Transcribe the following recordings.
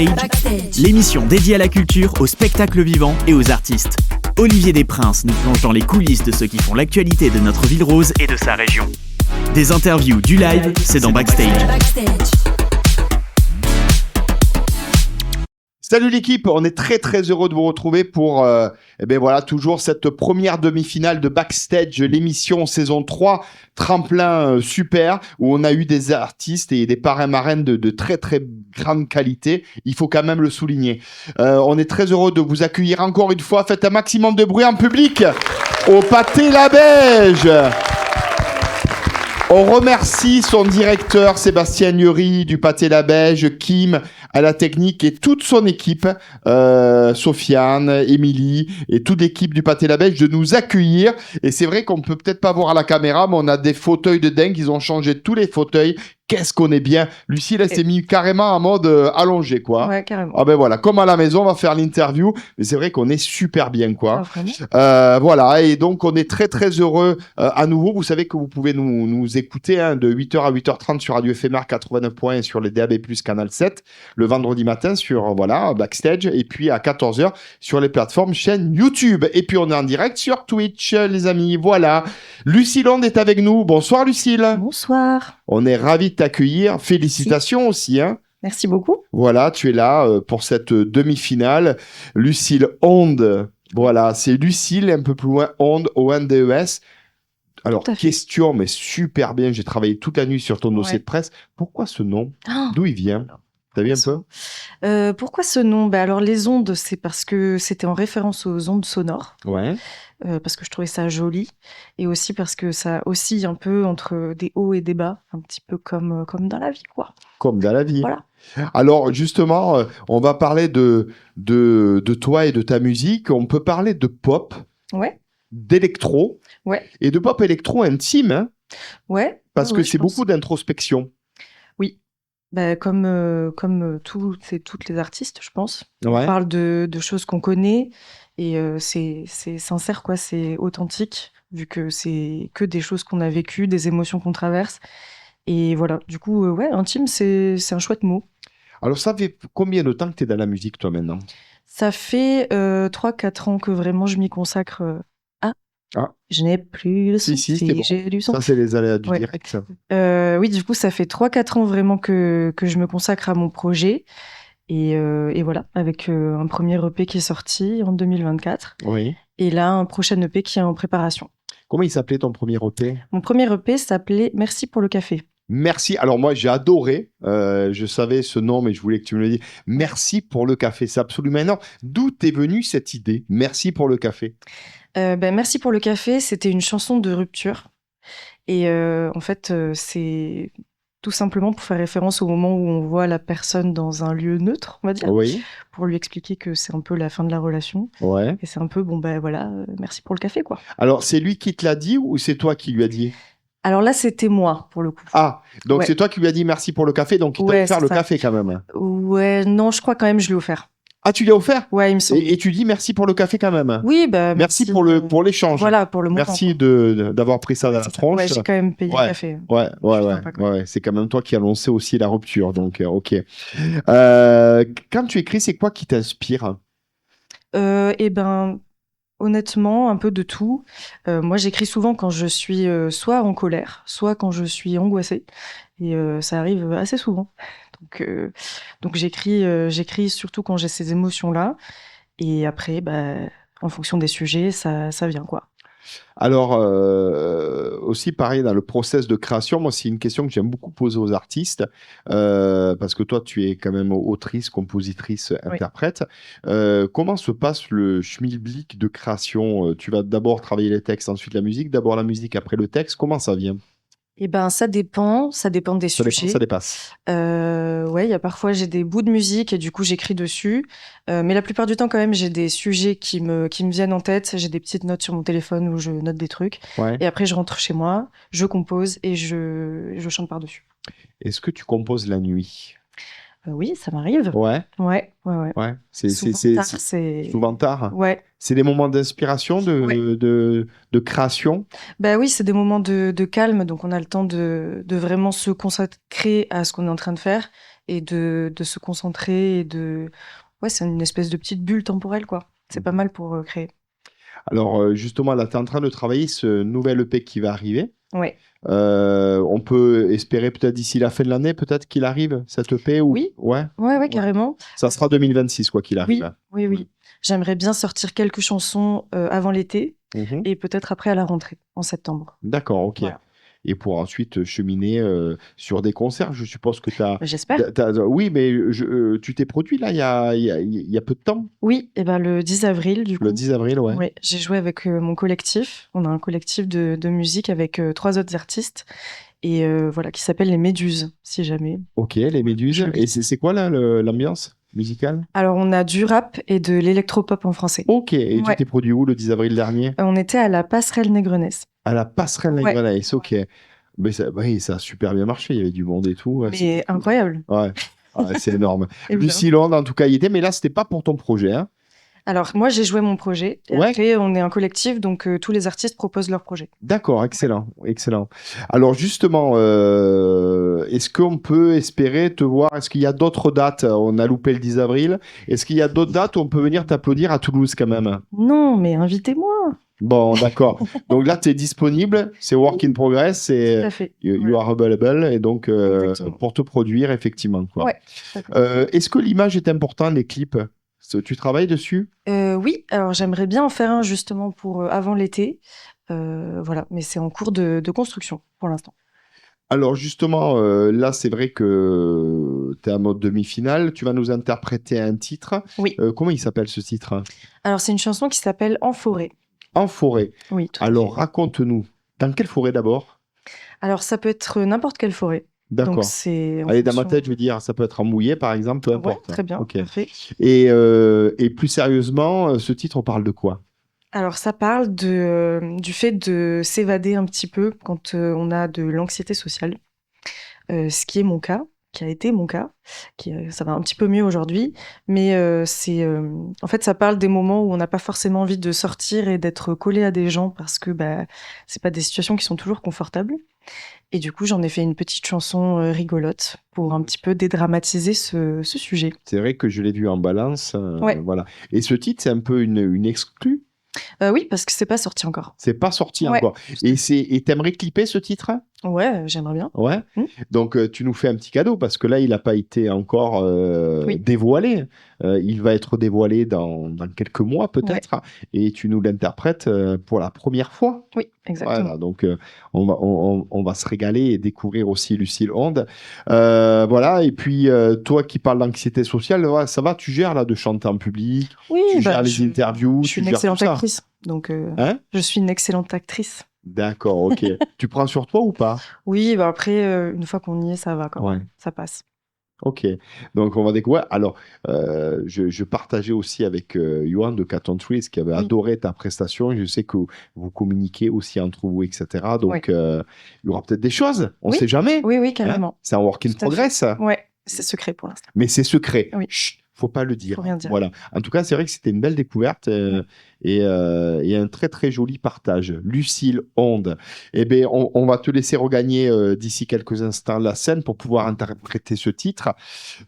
Backstage, l'émission dédiée à la culture, au spectacle vivant et aux artistes. Olivier Desprinces nous plonge dans les coulisses de ceux qui font l'actualité de notre ville rose et de sa région. Des interviews, du live, c'est dans Backstage. Salut l'équipe, on est très très heureux de vous retrouver pour toujours cette première demi-finale de Backstage, l'émission saison 3, tremplin super, où on a eu des artistes et des parrains-marraines de très très grande qualité, il faut quand même le souligner. On est très heureux de vous accueillir encore une fois, faites un maximum de bruit en public au Pâté La Beige. On remercie son directeur Sébastien Nury du Pâté La Beige, Kim à la technique et toute son équipe, Sofiane, Émilie et toute l'équipe du Pâté La Beige de nous accueillir. Et c'est vrai qu'on peut peut-être pas voir à la caméra, mais on a des fauteuils de dingue. Ils ont changé tous les fauteuils. Qu'est-ce qu'on est bien. Lucille, elle s'est mis carrément en mode allongé, quoi. Ouais, carrément. Ah ben voilà, comme à la maison, on va faire l'interview. Mais c'est vrai qu'on est super bien, quoi. Ah, voilà, et donc on est très très heureux à nouveau. Vous savez que vous pouvez nous écouter de 8h à 8h30 sur Radio Éphémère 89.1 et sur les DAB+, Canal 7, le vendredi matin sur Backstage, et puis à 14h sur les plateformes chaîne YouTube. Et puis on est en direct sur Twitch, les amis. Voilà. Lucille Onde est avec nous. Bonsoir Lucille. Bonsoir. On est ravis de t'accueillir. Félicitations aussi, hein. Merci beaucoup. Voilà, tu es là pour cette demi-finale. Lucille Onde. Voilà, c'est Lucille, un peu plus loin, Onde, O-N-D-E-S. Alors, question, mais super bien. J'ai travaillé toute la nuit sur ton dossier de presse. Pourquoi ce nom ? D'où il vient ? T'as vu un peu ? Pourquoi ce nom ? Alors, les ondes, c'est parce que c'était en référence aux ondes sonores. Ouais. Parce que je trouvais ça joli. Et aussi parce que ça oscille un peu entre des hauts et des bas. Un petit peu comme dans la vie, quoi. Comme dans la vie. Voilà. Alors, justement, on va parler de toi et de ta musique. On peut parler de pop. Ouais. D'électro. Ouais. Et de pop électro intime. Hein, ouais. Parce que c'est beaucoup d'introspection. Oui. Comme toutes les artistes, je pense. Ouais. On parle de choses qu'on connaît et c'est sincère, quoi. C'est authentique, vu que c'est que des choses qu'on a vécues, des émotions qu'on traverse. Et voilà, du coup, intime, c'est un chouette mot. Alors, ça fait combien de temps que tu es dans la musique, toi, maintenant ? Ça fait 3-4 ans que vraiment je m'y consacre. Je n'ai plus le son. Si, bon. J'ai du son. Ça, c'est les aléas du direct, ça. Oui, du coup, ça fait 3-4 ans vraiment que je me consacre à mon projet. Et voilà, avec un premier EP qui est sorti en 2024. Oui. Et là, un prochain EP qui est en préparation. Comment il s'appelait ton premier EP ? Mon premier EP s'appelait Merci pour le café. Merci. Alors moi, j'ai adoré. Je savais ce nom, mais je voulais que tu me le dises. Merci pour le café. C'est absolument énorme. D'où t'es venue cette idée ? Merci pour le café. Merci pour le café, c'était une chanson de rupture. Et en fait, c'est tout simplement pour faire référence au moment où on voit la personne dans un lieu neutre, on va dire. Oui. Pour lui expliquer que c'est un peu la fin de la relation. Ouais. Et c'est un peu, merci pour le café, quoi. Alors, c'est lui qui te l'a dit ou c'est toi qui lui as dit ? Alors là, c'était moi, pour le coup. Ah, donc c'est toi qui lui as dit merci pour le café, donc il t'a offert le café quand même. Ouais, non, je crois quand même je l'ai offert. Ah, tu l'as offert ? Ouais, il me semble. Et tu dis merci pour le café quand même ? Oui, merci pour l'échange. Voilà, pour le montant. Merci d'avoir pris ça dans la tronche. Ouais, j'ai quand même payé le café. Ouais. C'est quand même toi qui as annoncé aussi la rupture, donc ok. Quand tu écris, c'est quoi qui t'inspire ? Honnêtement, un peu de tout. Moi, j'écris souvent quand je suis soit en colère, soit quand je suis angoissée. Et ça arrive assez souvent. Donc j'écris surtout quand j'ai ces émotions-là. Et après, en fonction des sujets, ça vient, quoi. Alors, aussi pareil, dans le process de création, moi, c'est une question que j'aime beaucoup poser aux artistes, parce que toi, tu es quand même autrice, compositrice, interprète. Comment se passe le schmilblick de création ? Tu vas d'abord travailler les textes, ensuite la musique, d'abord la musique, après le texte. Comment ça vient ? Ça dépend des sujets. Ça dépasse. Il y a parfois j'ai des bouts de musique et du coup j'écris dessus. Mais la plupart du temps quand même j'ai des sujets qui me viennent en tête. J'ai des petites notes sur mon téléphone où je note des trucs. Ouais. Et après je rentre chez moi, je compose et je chante par-dessus. Est-ce que tu composes la nuit ? Oui, ça m'arrive. Ouais. Ouais. C'est souvent tard. Ouais. C'est des moments d'inspiration, de création. Bah oui, c'est des moments de calme, donc on a le temps de vraiment se consacrer à ce qu'on est en train de faire et de se concentrer Ouais, c'est une espèce de petite bulle temporelle, quoi. C'est pas mal pour créer. Alors, justement, là, tu es en train de travailler ce nouvel EP qui va arriver. Ouais. On peut espérer peut-être d'ici la fin de l'année, peut-être qu'il arrive, cet EP ou... Oui. Ouais. Ouais, carrément. Ça sera 2026, quoi qu'il arrive. Oui. J'aimerais bien sortir quelques chansons avant l'été et peut-être après à la rentrée, en septembre. D'accord, ok. Voilà. Et pour ensuite cheminer sur des concerts, je suppose que tu as... J'espère. Oui, mais tu t'es produit là, il y a peu de temps. Oui, et ben le 10 avril, du coup. Le 10 avril, ouais. Ouais, j'ai joué avec mon collectif. On a un collectif de musique avec 3 autres artistes et voilà, qui s'appelle les Méduses, si jamais. Ok, les Méduses. Et c'est quoi là l'ambiance musicale? Alors, on a du rap et de l'électropop en français. Ok, et tu Ouais. t'es produit où le 10 avril dernier? On était à la Passerelle Négrenesse. À la Passerelle Ouais. Négrenesse, ok. Mais oui, ça a super bien marché, il y avait du monde et tout. Mais incroyable. Ouais, c'est énorme. Évidemment. Lucie Londe, en tout cas, y était, mais là, c'était pas pour ton projet, hein? Alors, moi, j'ai joué mon projet. Et Ouais. après, on est un collectif, donc tous les artistes proposent leur projet. D'accord, excellent, excellent. Alors justement, est-ce qu'on peut espérer te voir? Est-ce qu'il y a d'autres dates? On a loupé le 10 avril. Est-ce qu'il y a d'autres dates où on peut venir t'applaudir à Toulouse quand même? Non, mais invitez-moi. Bon, d'accord. Donc là, tu es disponible, c'est work in progress, Tout c'est à fait. you are available, et donc Exactement. pour te produire, effectivement, quoi. Ouais, tout à fait. Est-ce que l'image est importante, les clips? Tu travailles dessus? Oui, alors j'aimerais bien en faire un justement pour avant l'été. Voilà, mais c'est en cours de construction pour l'instant. Alors justement, là, c'est vrai que tu es en mode demi-finale. Tu vas nous interpréter un titre. Oui. Comment il s'appelle ce titre? Alors c'est une chanson qui s'appelle En forêt. En forêt. Oui, tout à Alors fait. raconte-nous. Dans quelle forêt d'abord? Alors ça peut être n'importe quelle forêt. Donc D'accord. c'est en Allez, dans ma fonction- tête, je veux dire, ça peut être en mouillé, par exemple, peu Ouais, importe. très bien, Ok. parfait. Et plus sérieusement, ce titre, on parle de quoi? Alors ça parle du fait de s'évader un petit peu quand on a de l'anxiété sociale. Ce qui est mon cas, qui a été mon cas, ça va un petit peu mieux aujourd'hui, mais en fait, ça parle des moments où on n'a pas forcément envie de sortir et d'être collé à des gens parce que c'est pas des situations qui sont toujours confortables. Et du coup, j'en ai fait une petite chanson rigolote pour un petit peu dédramatiser ce sujet. C'est vrai que je l'ai vu en balance. Ouais. Voilà. Et ce titre, c'est un peu une exclue. Oui, parce que c'est pas sorti encore. C'est pas sorti Ouais. encore. Et t'aimerais clipper ce titre? Ouais, j'aimerais bien. Ouais. Mm. Donc tu nous fais un petit cadeau parce que là, il n'a pas été encore Oui. dévoilé. Il va être dévoilé dans quelques mois peut-être. Et tu nous l'interprètes pour la première fois. Oui, exactement. Voilà, donc on va se régaler et découvrir aussi Lucie Londe. Voilà, et puis toi qui parles d'anxiété sociale, ouais, ça va, tu gères là de chanter en public, Oui, tu gères les interviews, je suis tu une gères tout excellente ça. actrice. Donc, Hein? je suis une excellente actrice. D'accord, ok. Tu prends sur toi ou pas? Oui, après, une fois qu'on y est, ça va quand même. Ouais. Ça passe. Ok, donc on va découvrir. Alors, je partageais aussi avec Johan de Caton Trees qui avait adoré ta prestation. Je sais que vous communiquez aussi entre vous, etc. Donc, il y aura peut-être des choses. On ne sait jamais. Oui, carrément. Hein, c'est un work in Tout à progress. Ouais, c'est secret pour l'instant. Mais c'est secret. Oui. Chut, faut pas le dire. Faut rien dire. Voilà. En tout cas, c'est vrai que c'était une belle découverte et un très très joli partage. Lucille Onde. Eh bien, on va te laisser regagner d'ici quelques instants la scène pour pouvoir interpréter ce titre.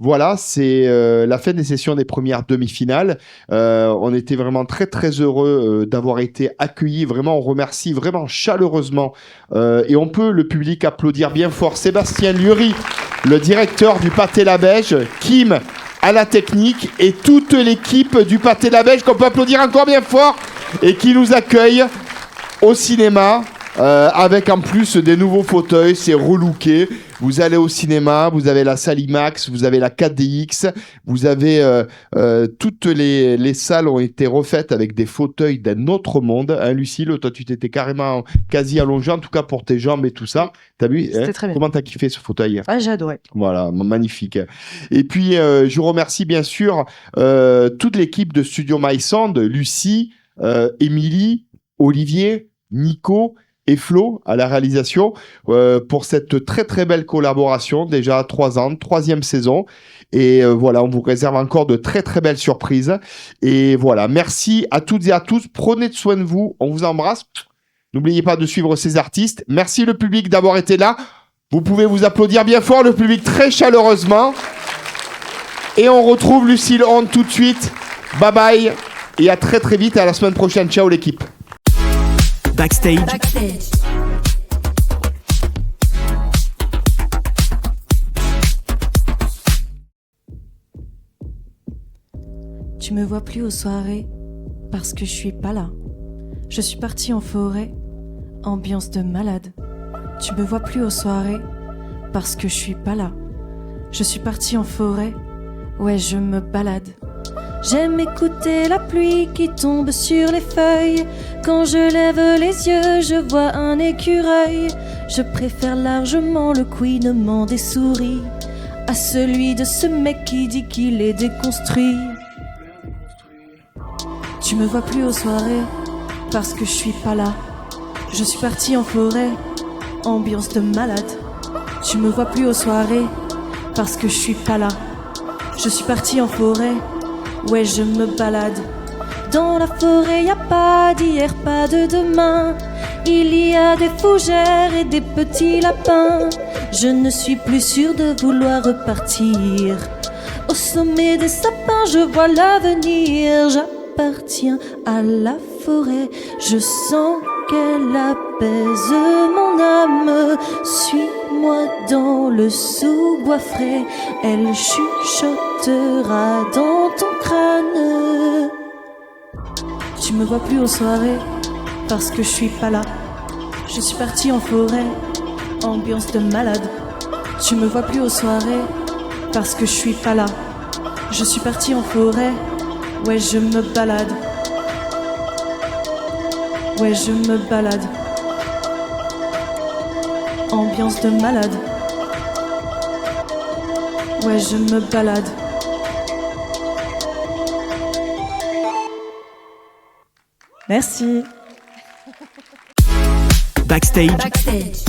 Voilà, c'est la fin des sessions des premières demi-finales. On était vraiment très très heureux d'avoir été accueillis. Vraiment, on remercie vraiment chaleureusement. Et on peut, le public, applaudir bien fort Sébastien Lurie, le directeur du Pâté La Beige, Kim à la technique et toute l'équipe du Pâté La Beige qu'on peut applaudir encore bien fort et qui nous accueille au cinéma avec en plus des nouveaux fauteuils, c'est relooké. Vous allez au cinéma, vous avez la salle IMAX, vous avez la 4DX, vous avez toutes les salles ont été refaites avec des fauteuils d'un autre monde. Hein, Lucille, toi tu t'étais carrément quasi allongé, en tout cas pour tes jambes et tout ça. T'as vu C'était très bien. Comment t'as kiffé ce fauteuil? Ah, j'ai adoré. Voilà, magnifique. Et puis je remercie bien sûr toute l'équipe de Studio My Sound, Lucie, Émilie, Olivier, Nico, et Flo à la réalisation pour cette très très belle collaboration. Déjà 3 ans, 3e saison. Et voilà, on vous réserve encore de très très belles surprises. Et voilà, merci à toutes et à tous. Prenez soin de vous. On vous embrasse. N'oubliez pas de suivre ces artistes. Merci le public d'avoir été là. Vous pouvez vous applaudir bien fort, le public très chaleureusement. Et on retrouve Lucille Honte tout de suite. Bye bye. Et à très très vite et à la semaine prochaine. Ciao l'équipe. Backstage. Tu me vois plus aux soirées parce que je suis pas là. Je suis partie en forêt, ambiance de malade. Tu me vois plus aux soirées parce que je suis pas là. Je suis partie en forêt, ouais je me balade. J'aime écouter la pluie qui tombe sur les feuilles. Quand je lève les yeux, je vois un écureuil. Je préfère largement le couinement des souris à celui de ce mec qui dit qu'il est déconstruit. Tu me vois plus aux soirées parce que je suis pas là. Je suis partie en forêt, ambiance de malade. Tu me vois plus aux soirées parce que je suis pas là. Je suis partie en forêt, ouais je me balade. Dans la forêt y a pas d'hier, pas de demain. Il y a des fougères et des petits lapins. Je ne suis plus sûre de vouloir repartir. Au sommet des sapins je vois l'avenir. J'appartiens à la forêt, je sens qu'elle apaise mon âme. Suis-moi dans le sous-bois frais, elle chuchotera dans ton crâne. Tu me vois plus aux soirées parce que je suis pas là. Je suis partie en forêt, ambiance de malade. Tu me vois plus aux soirées parce que je suis pas là. Je suis partie en forêt, ouais je me balade. Ouais je me balade. Ambiance de malade. Ouais je me balade. Merci. Backstage. Backstage.